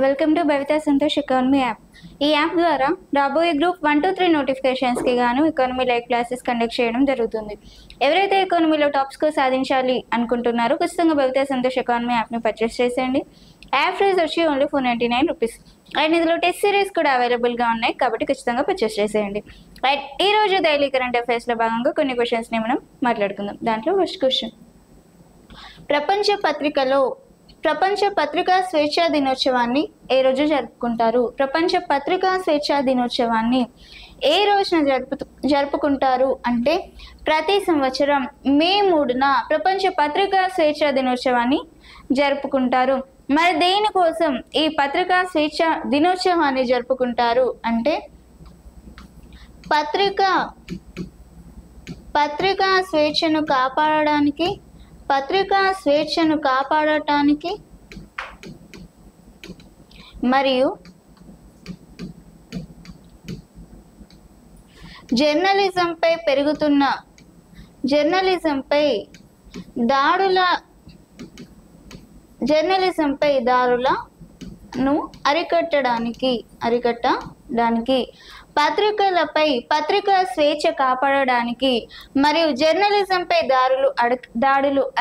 Welcome to Bhavita Santosh economy app. ఈ app ద్వారా రాబోయే గ్రూప్ 1 to 3 నోటిఫికేషన్స్కి గాను ఎకానమీ లైవ్ క్లాసెస్ కండక్ట్ చేయడం జరుగుతుంది. ఎవరైతే ఎకానమీలో టాప్ స్కోర్ సాధించాలి అనుకుంటున్నారో ఖచ్చితంగా భవిత సంతోష్ ఎకానమీ యాప్ని పర్చేస్ చేసేయండి. యాప్ ప్రైస్ వచ్చి ఓన్లీ 499 రూపీస్. అండ్ ఇందులో టెస్ట్ సిరీస్ కూడా అవైలబుల్గా ఉన్నాయి కాబట్టి ఖచ్చితంగా పర్చేస్ చేసేయండి. రైట్, ఈ రోజు డైలీ కరెంట్ అఫైర్స్లో భాగంగా కొన్ని క్వశ్చన్స్ని మనం మాట్లాడుకుందాం. దాంట్లో ఫస్ట్ క్వశ్చన్, ప్రపంచ పత్రికా స్వేచ్ఛా దినోత్సవాన్ని ఏ రోజు జరుపుకుంటారు? ప్రపంచ పత్రికా స్వేచ్ఛా దినోత్సవాన్ని ఏ రోజున జరుపుకుంటారు అంటే ప్రతి సంవత్సరం మే 3న ప్రపంచ పత్రికా స్వేచ్ఛా దినోత్సవాన్ని జరుపుకుంటారు. మరి దేనికోసం ఈ పత్రికా స్వేచ్ఛా దినోత్సవాన్ని జరుపుకుంటారు అంటే పత్రికా స్వేచ్ఛను కాపాడటానికి మరియు జర్నలిజంపై దాడులను అరికట్టడానికి పత్రికా స్వేచ్ఛ కాపాడడానికి మరియు జర్నలిజంపై దాడులు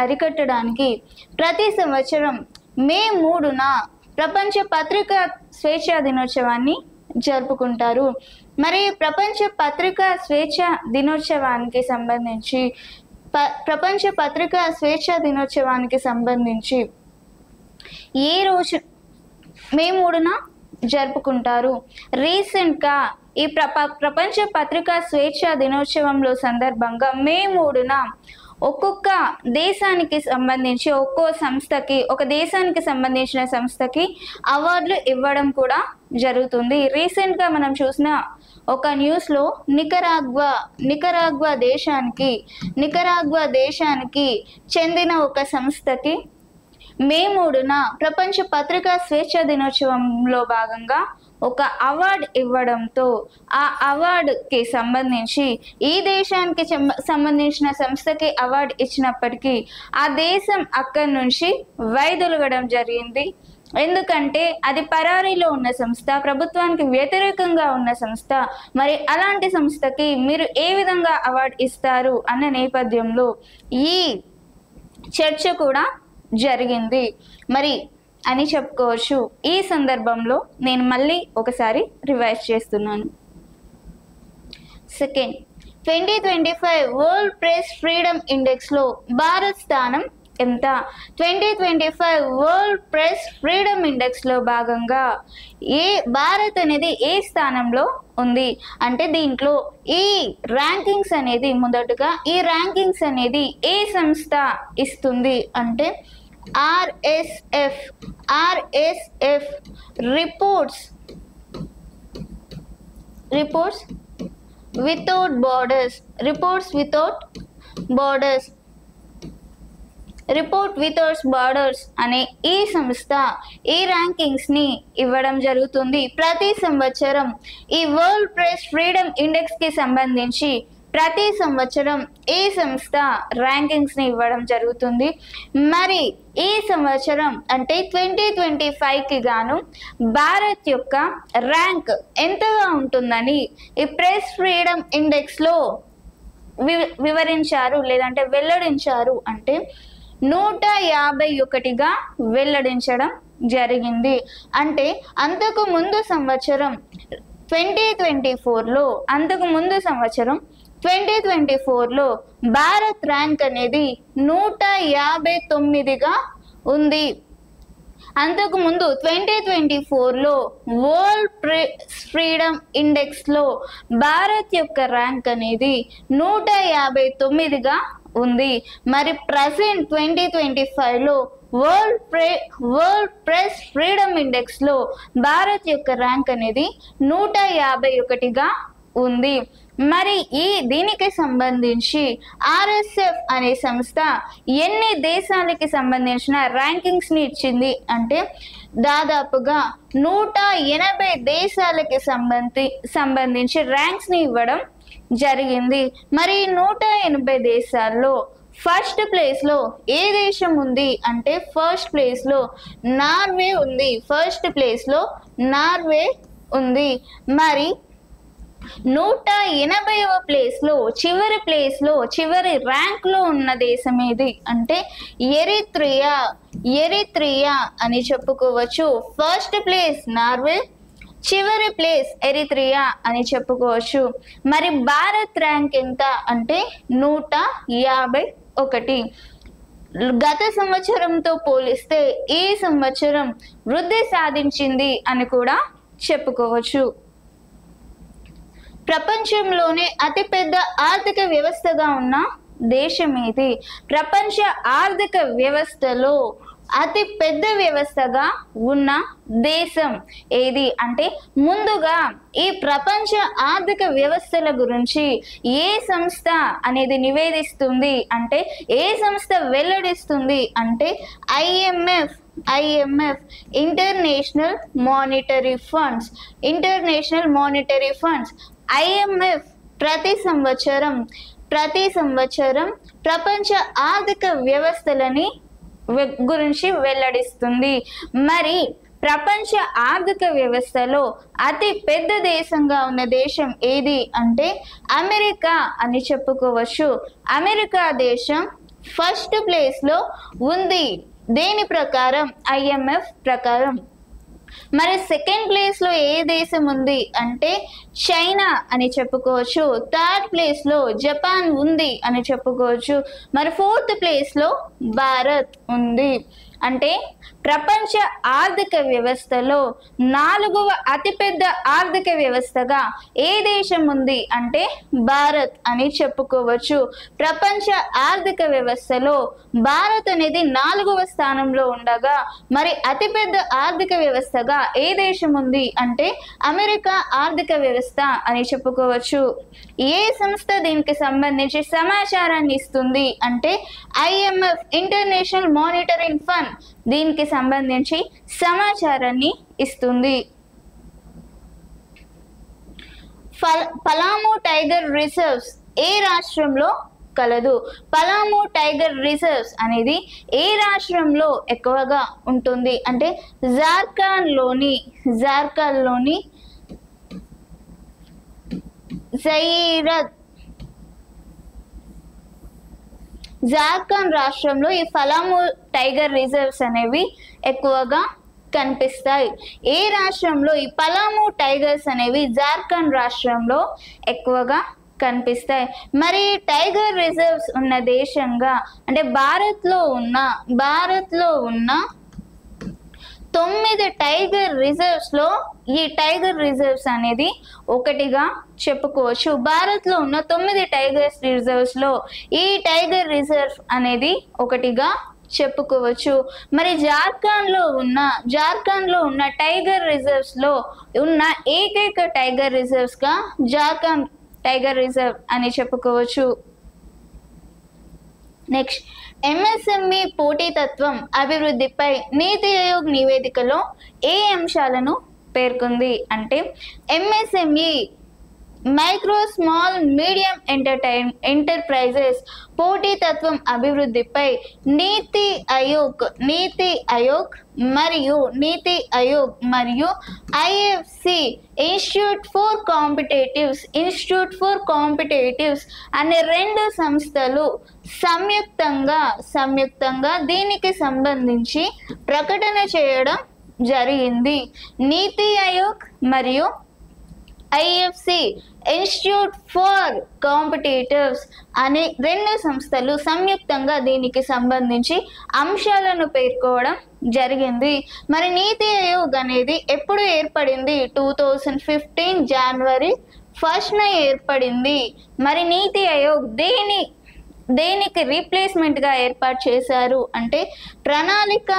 అరికట్టడానికి ప్రతి సంవత్సరం మే 3న ప్రపంచ పత్రికా స్వేచ్ఛా దినోత్సవాన్ని జరుపుకుంటారు. మరి ప్రపంచ పత్రికా స్వేచ్ఛా దినోత్సవానికి సంబంధించి ఏ రోజు మే 3న జరుపుకుంటారు? రీసెంట్గా ఈ ప్రపంచ పత్రికా స్వేచ్ఛా దినోత్సవంలో సందర్భంగా మే 3న ఒక్కొక్క దేశానికి సంబంధించి ఒక దేశానికి సంబంధించిన సంస్థకి అవార్డులు ఇవ్వడం కూడా జరుగుతుంది. రీసెంట్గా మనం చూసిన ఒక న్యూస్లో నికరాగ్వా దేశానికి చెందిన ఒక సంస్థకి మే 3న ప్రపంచ పత్రికా స్వేచ్ఛా దినోత్సవంలో భాగంగా ఒక అవార్డు ఇవ్వడంతో ఆ అవార్డుకి సంబంధించి ఈ దేశానికి సంబంధించిన సంస్థకి అవార్డు ఇచ్చినప్పటికీ ఆ దేశం అక్కడి నుంచి వైదొలగడం జరిగింది. ఎందుకంటే అది పరారీలో ఉన్న సంస్థ, ప్రభుత్వానికి వ్యతిరేకంగా ఉన్న సంస్థ. మరి అలాంటి సంస్థకి మీరు ఏ విధంగా అవార్డు ఇస్తారు అన్న నేపథ్యంలో ఈ చర్చ కూడా జరిగింది మరి అని చెప్పుకోవచ్చు. ఈ సందర్భంలో నేను మళ్ళీ ఒకసారి రివైజ్ చేస్తున్నాను. సెకండ్, 2025 వరల్డ్ ప్రెస్ ఫ్రీడమ్ ఇండెక్స్లో భారత్ స్థానం ఎంత? 2025 వరల్డ్ ప్రెస్ ఫ్రీడమ్ ఇండెక్స్లో భాగంగా భారత్ అనేది ఏ స్థానంలో ఉంది అంటే దీంట్లో ఈ ర్యాంకింగ్స్ అనేది మొదటగా ఏ సంస్థ ఇస్తుంది అంటే RSF రిపోర్ట్స్ వితౌట్ బార్డర్స్ అనే ఈ సంస్థ ఈ ర్యాంకింగ్స్ ని ఇవ్వడం జరుగుతుంది. ప్రతి సంవత్సరం ఈ వరల్డ్ ప్రెస్ ఫ్రీడమ్ ఇండెక్స్ కి సంబంధించి ప్రతి సంవత్సరం ఈ సంస్థ ర్యాంకింగ్స్ ని ఇవ్వడం జరుగుతుంది. మరి ఈ సంవత్సరం అంటే 2025కి గాను భారత్ యొక్క ర్యాంక్ ఎంతగా ఉంటుందని ఈ ప్రెస్ ఫ్రీడమ్ ఇండెక్స్లో వివరించారు లేదంటే వెల్లడించారు అంటే 151గా వెల్లడించడం జరిగింది. అంటే అంతకు ముందు సంవత్సరం 2024లో భారత్ ర్యాంక్ అనేది 159గా ఉంది. అంతకుముందు 2024లో వరల్డ్ ప్రెస్ ఫ్రీడమ్ ఇండెక్స్లో భారత్ యొక్క ర్యాంక్ అనేది 159గా ఉంది. మరి ప్రజెంట్ 2025లో వరల్డ్ ప్రెస్ ఫ్రీడమ్ ఇండెక్స్లో భారత్ యొక్క ర్యాంక్ అనేది 151గా ఉంది. మరి దీనికి సంబంధించి RSF అనే సంస్థ ఎన్ని దేశాలకి సంబంధించిన ర్యాంకింగ్స్ ని ఇచ్చింది అంటే దాదాపుగా 180 దేశాలకి సంబంధించి ర్యాంక్స్ ని ఇవ్వడం జరిగింది. మరి 180 దేశాల్లో ఫస్ట్ ప్లేస్ లో ఏ దేశం ఉంది అంటే ఫస్ట్ ప్లేస్ లో నార్వే ఉంది. ఫస్ట్ ప్లేస్ లో నార్వే ఉంది. మరి 180వ ప్లేస్ లో చివరి ర్యాంక్ లో ఉన్న దేశం ఏది అంటే ఎరిత్రియా అని చెప్పుకోవచ్చు. ఫస్ట్ ప్లేస్ నార్వే, చివరి ప్లేస్ ఎరిత్రియా అని చెప్పుకోవచ్చు. మరి భారత్ ర్యాంక్ ఎంత అంటే 151. గత సంవత్సరంతో పోలిస్తే ఈ సంవత్సరం వృద్ధి సాధించింది అని కూడా చెప్పుకోవచ్చు. ప్రపంచంలోనే అతిపెద్ద ఆర్థిక వ్యవస్థగా ఉన్న దేశం ఏది? ప్రపంచ ఆర్థిక వ్యవస్థలో అతి పెద్ద వ్యవస్థగా ఉన్న దేశం ఏది అంటే ముందుగా ఈ ప్రపంచ ఆర్థిక వ్యవస్థల గురించి ఏ సంస్థ అనేది నివేదిస్తుంది అంటే ఏ సంస్థ వెల్లడిస్తుంది అంటే IMF international monetary funds. IMF ప్రతి సంవత్సరం ప్రపంచ ఆర్థిక వ్యవస్థలని గురించి వెల్లడిస్తుంది. మరి ప్రపంచ ఆర్థిక వ్యవస్థలో అతి పెద్ద దేశంగా ఉన్న దేశం ఏది అంటే అమెరికా అని చెప్పుకోవచ్చు. అమెరికా దేశం ఫస్ట్ ప్లేస్ లో ఉంది. దేని ప్రకారం? ఐఎంఎఫ్ ప్రకారం. మరి సెకండ్ ప్లేస్ లో ఏ దేశం ఉంది అంటే చైనా అని చెప్పుకోవచ్చు. థర్డ్ ప్లేస్ లో జపాన్ ఉంది అని చెప్పుకోవచ్చు. మరి ఫోర్త్ ప్లేస్ లో భారత్ ఉంది. అంటే ప్రపంచ ఆర్థిక వ్యవస్థలో 4వ అతిపెద్ద ఆర్థిక వ్యవస్థగా ఏ దేశం ఉంది అంటే భారత్ అని చెప్పుకోవచ్చు. ప్రపంచ ఆర్థిక వ్యవస్థలో భారత్ అనేది 4వ స్థానంలో ఉండగా మరి అతిపెద్ద ఆర్థిక వ్యవస్థగా ఏ దేశం ఉంది అంటే అమెరికా ఆర్థిక వ్యవస్థ అని చెప్పుకోవచ్చు. ఏ సంస్థ దీనికి సంబంధించి సమాచారాన్ని ఇస్తుంది అంటే ఐఎంఎఫ్ ఇంటర్నేషనల్ మానిటరింగ్ ఫండ్ దీనికి సంబంధించి సమాచారాన్ని ఇస్తుంది. పలామూ టైగర్ రిజర్వ్స్ ఏ రాష్ట్రంలో కలదు? పలామూ టైగర్ రిజర్వ్స్ అనేది ఏ రాష్ట్రంలో ఎక్కువగా ఉంటుంది అంటే జార్ఖండ్ లోని జార్ఖండ్ రాష్ట్రంలో ఈ పలామూ టైగర్ రిజర్వ్స్ అనేవి ఎక్కువగా కనిపిస్తాయి. ఏ రాష్ట్రంలో? ఈ పలామూ టైగర్స్ అనేవి జార్ఖండ్ రాష్ట్రంలో ఎక్కువగా కనిపిస్తాయి. మరి టైగర్ రిజర్వ్స్ ఉన్న దేశంగా అంటే భారత్లో ఉన్న 9 టైగర్ రిజర్వ్స్ లో ఈ టైగర్ రిజర్వ్స్ అనేది ఒకటిగా చెప్పుకోవచ్చు. భారత్ లో ఉన్న 9 టైగర్ రిజర్వ్స్ లో ఈ టైగర్ రిజర్వ్ అనేది ఒకటిగా చెప్పుకోవచ్చు. మరి జార్ఖండ్ లో ఉన్న టైగర్ రిజర్వ్స్ లో ఉన్న ఏకైక టైగర్ రిజర్వ్స్ గా జార్ఖండ్ టైగర్ రిజర్వ్ అని చెప్పుకోవచ్చు. నెక్స్ట్, ఎంఎస్ఎంఈ పోటీతత్వం అభివృద్ధిపై నీతి ఆయోగ్ నివేదికలో ఏ అంశాలను పేర్కొంది అంటే MSME micro small medium enterprises పోటీతత్వం అభివృద్ధిపై నీతి ఆయోగ్ మరియు ఐఎఫ్సి ఇన్స్టిట్యూట్ ఫర్ కాంపిటేటివ్స్ అనే 2 సంస్థలు సంయుక్తంగా దీనికి సంబంధించి ప్రకటన చేయడం జరిగింది. నీతి ఆయోగ్ మరియు ఐఎఫ్సి ఇన్స్టిట్యూట్ ఫర్ కాంపిటేటివ్స్ అనే 2 సంస్థలు సంయుక్తంగా దీనికి సంబంధించి అంశాలను పేర్కోవడం జరిగింది. మరి నీతి ఆయోగ్ అనేది ఎప్పుడు ఏర్పడింది? 2015 జనవరి 1న ఏర్పడింది. మరి నీతి ఆయోగ్ దేనికి రీప్లేస్మెంట్ గా ఏర్పాటు చేశారు అంటే ప్రణాళిక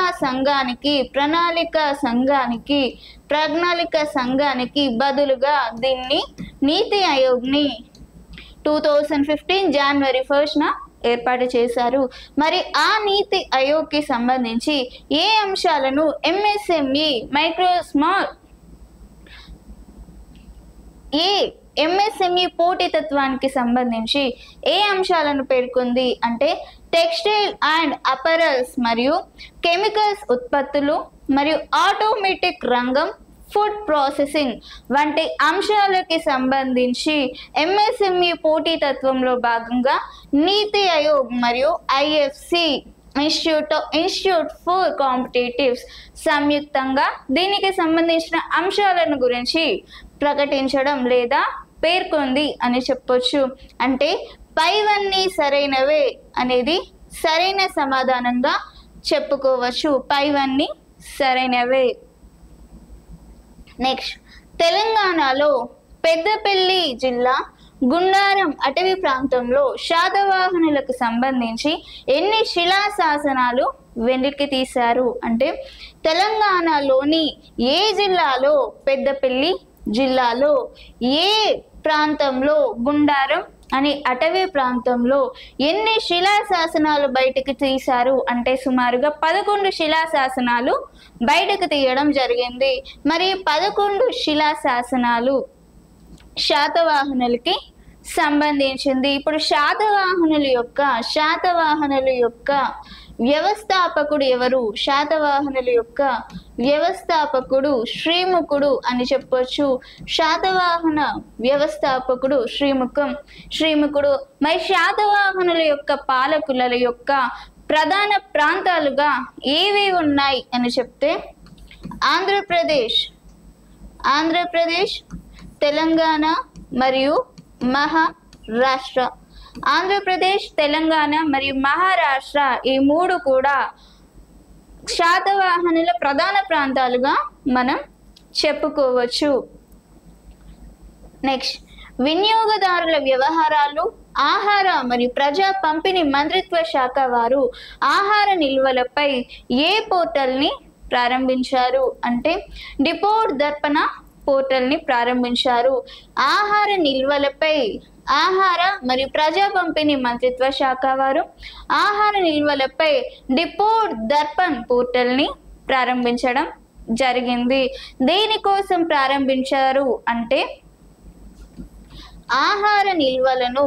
సంఘానికి బదులుగా దీన్ని నీతి ఆయోగ్ని 2015 జనవరి 1న ఏర్పాటు చేశారు. మరి ఆ నీతి ఆయోగ్కి సంబంధించి ఏ అంశాలను ఎంఎస్ఎంఈ ఎంఎస్ఎంఈ పోటీతత్వానికి సంబంధించి ఏ అంశాలను పేర్కొంది అంటే టెక్స్టైల్ అండ్ అపరల్స్ మరియు కెమికల్స్ ఉత్పత్తులు మరియు ఆటోమేటిక్ రంగం, ఫుడ్ ప్రాసెసింగ్ వంటి అంశాలకి సంబంధించి ఎంఎస్ఎంఈ పోటీతత్వంలో భాగంగా నీతి ఆయోగ్ మరియు ఐఎఫ్సి ఇన్స్టిట్యూట్ ఫర్ కాంపిటేటివ్స్ సంయుక్తంగా దీనికి సంబంధించిన అంశాలను గురించి ప్రకటించడం లేదా పేర్కొంది అని చెప్పొచ్చు. అంటే పైవన్నీ సరైనవే అనేది సరైన సమాధానంగా చెప్పుకోవచ్చు. పైవన్నీ సరైనవే. నెక్స్ట్, తెలంగాణలో పెద్దపల్లి జిల్లా గుండారం అటవీ ప్రాంతంలో శాతవాహనులకు సంబంధించి ఎన్ని శిలాశాసనాలు వెలికి తీశారు అంటే తెలంగాణలోని ఏ జిల్లాలో, పెద్దపల్లి జిల్లాలో ఏ ప్రాంతంలో, గుండారం అని అటవీ ప్రాంతంలో ఎన్ని శిలాశాసనాలు బయటకు తీశారు అంటే సుమారుగా 11 శిలాశాసనాలు బయటకు తీయడం జరిగింది. మరి 11 శిలాశాసనాలు శాతవాహనులకి సంబంధించింది. ఇప్పుడు శాతవాహనుల యొక్క వ్యవస్థాపకుడు ఎవరు? శాతవాహనుల యొక్క వ్యవస్థాపకుడు శ్రీముఖుడు అని చెప్పొచ్చు. శాతవాహన వ్యవస్థాపకుడు శ్రీముఖుడు. మరి శాతవాహనుల యొక్క పాలకుల యొక్క ప్రధాన ప్రాంతాలుగా ఏవి ఉన్నాయి అని చెప్తే ఆంధ్రప్రదేశ్, తెలంగాణ మరియు మహారాష్ట్ర. ఆంధ్రప్రదేశ్, తెలంగాణ మరియు మహారాష్ట్ర ఈ మూడు కూడా శాతవాహనుల ప్రధాన ప్రాంతాలుగా మనం చెప్పుకోవచ్చు. నెక్స్ట్, వినియోగదారుల వ్యవహారాలు, ఆహార మరియు ప్రజా పంపిణీ మంత్రిత్వ శాఖ వారు ఆహార నిల్వలపై ఏ పోర్టల్ని ప్రారంభించారు అంటే డిపోట్ దర్పణ పోర్టల్ని ప్రారంభించారు. ఆహార నిల్వలపై ఆహార మరియు ప్రజా పంపిణీ మంత్రిత్వ శాఖ వారు ఆహార నిల్వలపై డిపోట్ దర్పణ్ పోర్టల్ని ప్రారంభించడం జరిగింది. దేనికోసం ప్రారంభించారు అంటే ఆహార నిల్వలను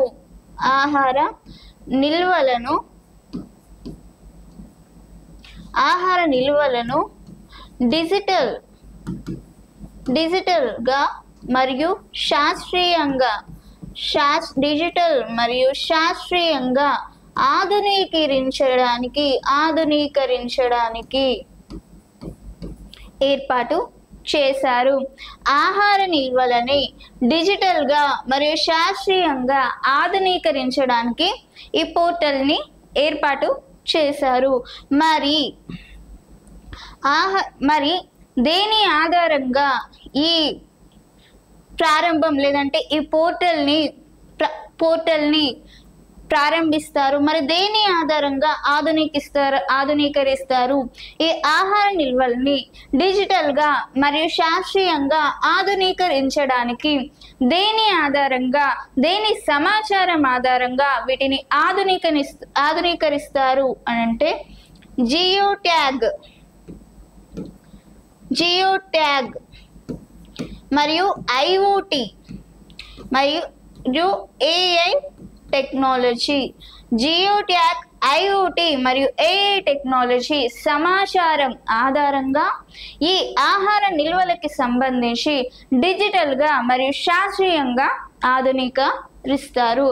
డిజిటల్ గా మరియు శాస్త్రీయంగా ఆధునీకరించడానికి ఏర్పాటు చేశారు. ఆహార నిల్వలని డిజిటల్ గా మరియు శాస్త్రీయంగా ఆధునీకరించడానికి ఈ పోర్టల్ని ఏర్పాటు చేశారు. మరి దేని ఆధారంగా ఈ ప్రారంభం లేదంటే ఈ పోర్టల్ని ప్రారంభిస్తారు? మరి దేని ఆధారంగా ఆధునీకరిస్తారు? ఈ ఆహార నిల్వల్ని డిజిటల్ గా మరియు శాస్త్రీయంగా ఆధునీకరించడానికి దేని సమాచారం ఆధారంగా వీటిని ఆధునీకరిస్తారు అని అంటే జియో ట్యాగ్ మరియు ఐఓటి మరియు AI technology. Geo tag, IoT మరియు ఏఐ టెక్నాలజీ సమాచారం ఆధారంగా ఈ ఆహార నిల్వలకి సంబంధించి డిజిటల్ గా మరియు శాస్త్రీయంగా ఆధునీకరిస్తారు.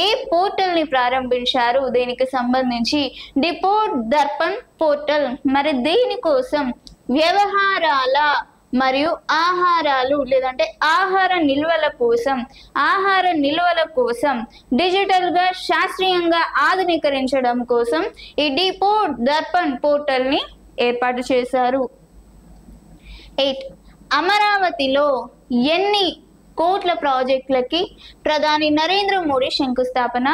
ఏ పోర్టల్ని ప్రారంభించారు దేనికి సంబంధించి? Depot Darpan portal. మరి దేనికోసం? వ్యవహారాల మరియు ఆహారాలు లేదంటే ఆహార నిల్వల కోసం డిజిటల్ గా శాస్త్రీయంగా ఆధునీకరించడం కోసం ఈ డిపోట్ దర్పణ్ పోర్టల్ని ఏర్పాటు చేశారు. 8. అమరావతిలో ఎన్ని కోట్ల ప్రాజెక్టులకి ప్రధాని నరేంద్ర మోడీ శంకుస్థాపన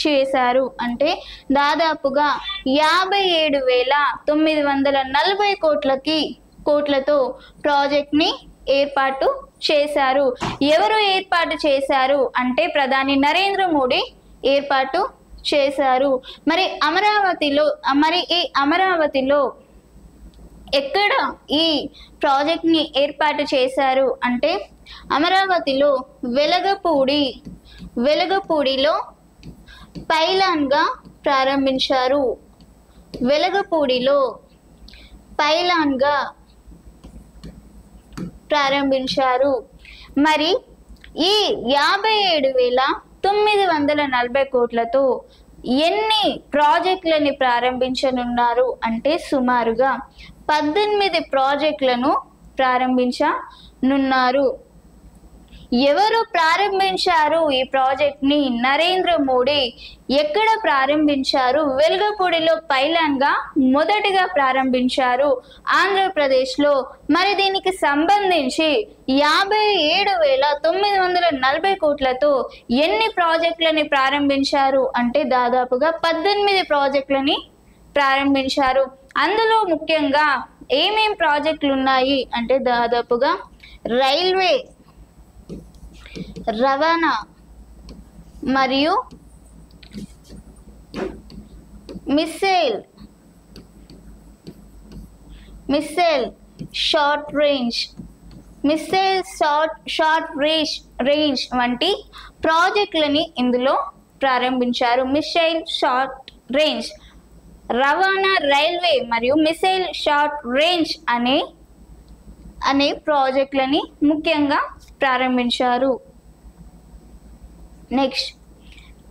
చేశారు అంటే దాదాపుగా 57,940 కోట్లతో ప్రాజెక్ట్ ని ఏర్పాటు చేశారు. ఎవరు ఏర్పాటు చేశారు అంటే ప్రధాని నరేంద్ర మోడీ ఏర్పాటు చేశారు. మరి ఈ అమరావతిలో ఎక్కడ ఈ ప్రాజెక్ట్ ని ఏర్పాటు చేశారు అంటే అమరావతిలో వెలగపూడిలో పైలాన్గా ప్రారంభించారు. వెలగపూడిలో పైలాన్గా ప్రారంభించారు. మరి ఈ 57,940 కోట్లతో ఎన్ని ప్రాజెక్టులని ప్రారంభించనున్నారు అంటే సుమారుగా 18 ప్రాజెక్టులను ప్రారంభించనున్నారు. ఎవరు ప్రారంభించారు ఈ ప్రాజెక్ట్ని? నరేంద్ర మోడీ. ఎక్కడ ప్రారంభించారు? వెలగపూడిలో పైలాన్గా మొదటిగా ప్రారంభించారు, ఆంధ్రప్రదేశ్లో. మరి దీనికి సంబంధించి 57,940 కోట్లతో ఎన్ని ప్రాజెక్టులని ప్రారంభించారు అంటే దాదాపుగా 18 ప్రాజెక్టులని ప్రారంభించారు. అందులో ముఖ్యంగా ఏమేం ప్రాజెక్టులు ఉన్నాయి అంటే దాదాపుగా రైల్వే, రవాణా మరియు మిస్సైల్ షార్ట్ రేంజ్ వంటి ప్రాజెక్టులని ఇందులో ప్రారంభించారు. మిస్సైల్ షార్ట్ రేంజ్, రవాణా, రైల్వే మరియు మిసైల్ షార్ట్ రేంజ్ అనే ప్రాజెక్టులని ముఖ్యంగా ప్రారంభించారు. నెక్స్ట్,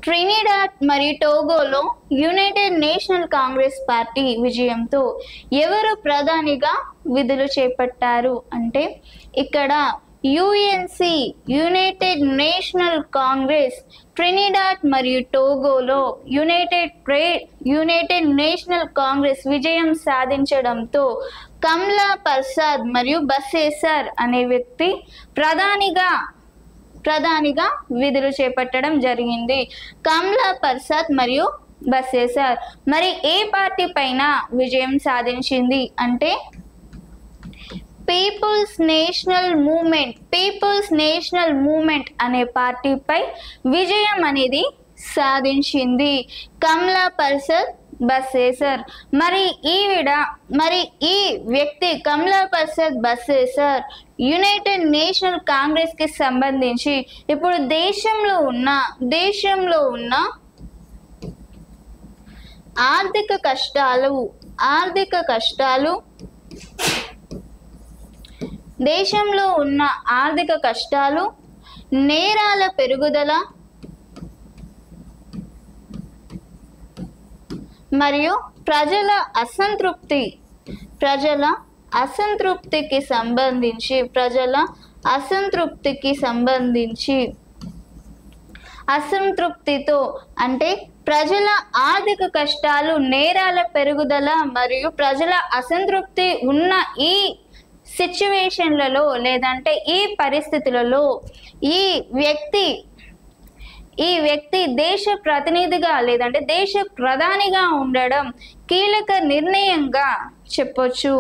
ట్రినిడాడ్ మరియు టోగోలో యునైటెడ్ నేషనల్ కాంగ్రెస్ పార్టీ విజయంతో ఎవరు ప్రధానిగా విధులు చేపట్టారు అంటే ఇక్కడ UNC, United national Congress, Trinidad మరియు టోగోలో యునైటెడ్ నేషనల్ కాంగ్రెస్ విజయం సాధించడంతో కమ్లా పర్సాద్ మరియు బసేసర్ అనే వ్యక్తి ప్రధానిగా విధులు చేపట్టడం జరిగింది. కమ్లా పర్సాద్ మరియు బసేసర్. మరి ఏ పార్టీ పైన విజయం సాధించింది అంటే పీపుల్స్ నేషనల్ మూవ్మెంట్ అనే పార్టీపై విజయం అనేది సాధించింది కమ్లా పర్సాద్ బసేసర్. మరి ఈ వ్యక్తి కమ్లా పర్సాద్ బసేసర్ యునైటెడ్ నేషనల్ కాంగ్రెస్ కి సంబంధించి ఇప్పుడు దేశంలో ఉన్న ఆర్థిక కష్టాలు దేశంలో ఉన్న ఆర్థిక కష్టాలు, నేరాల పెరుగుదల మరియు ప్రజల అసంతృప్తికి సంబంధించి అసంతృప్తితో అంటే ప్రజల ఆర్థిక కష్టాలు, నేరాల పెరుగుదల మరియు ప్రజల అసంతృప్తి ఉన్న ఈ సిచ్యువేషన్లలో లేదంటే ఈ పరిస్థితులలో ఈ వ్యక్తి దేశ ప్రతినిధిగా లేదంటే దేశ ప్రధానిగా ఉండడం కీలక నిర్ణయంగా చెప్పొచ్చు.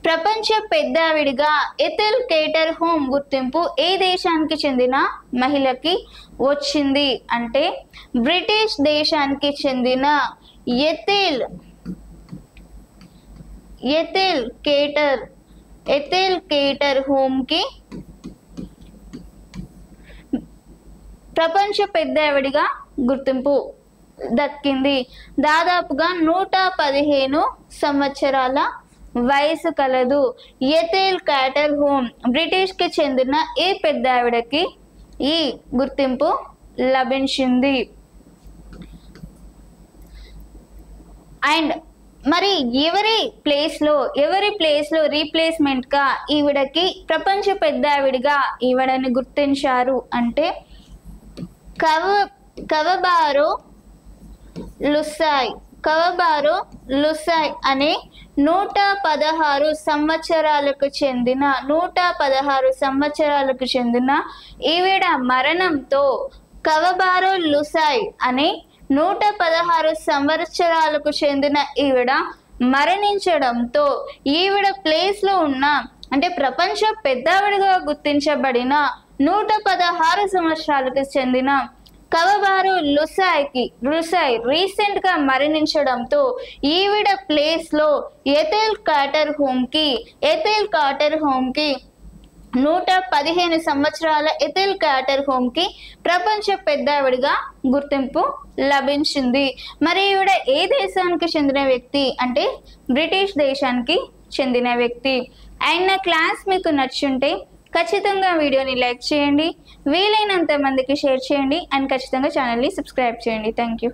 ప్రపంచ పెద్దావిడిగా ఎథెల్ కేటర్హోమ్ గుర్తింపు ఏ దేశానికి చెందిన మహిళకి వచ్చింది అంటే బ్రిటిష్ దేశానికి చెందిన ఎథెల్ కేటర్హోమ్ కి ప్రపంచ పెద్దావిడిగా గుర్తింపు దక్కింది. దాదాపుగా 115 సంవత్సరాల వయసు కలదు. ఎథెల్ కేటర్హోమ్ బ్రిటిష్ కి చెందిన ఈ పెద్దావిడకి ఈ గుర్తింపు లభించింది. అండ్ మరి ఎవరి ప్లేస్ లో రీప్లేస్మెంట్ గా ఈవిడకి ప్రపంచ పెద్దావిడిగా ఈవిడని గుర్తించారు అంటే కవబారో లుసాయ్ అనే 116 సంవత్సరాలకు చెందిన ఈవిడ మరణంతో కవబారో లుసాయ్ అనే 116 సంవత్సరాలకు చెందిన ఈవిడ మరణించడంతో ఈవిడ ప్లేస్ లో ఉన్న అంటే ప్రపంచ పెద్దావిడిగా గుర్తించబడిన 116 సంవత్సరాలకు చెందిన కవబారు లుసాయ్ రీసెంట్ గా మరణించడంతో ఈవిడ ప్లేస్ లో ఎథెల్ కార్టర్ హోమ్ కి 115 సంవత్సరాల ఎథెల్ కార్టర్ హోమ్ కి ప్రపంచ పెద్దావిడిగా గుర్తింపు లభించింది. మరి ఈవిడ ఏ దేశానికి చెందిన వ్యక్తి అంటే బ్రిటిష్ దేశానికి చెందిన వ్యక్తి. అండ్ నా క్లాస్ మీకు నచ్చుంటే ఖచ్చితంగా వీడియోని లైక్ చేయండి, వీలైనంత మందికి షేర్ చేయండి, అండ్ ఖచ్చితంగా ఛానల్ని సబ్స్క్రైబ్ చేయండి. Thank you.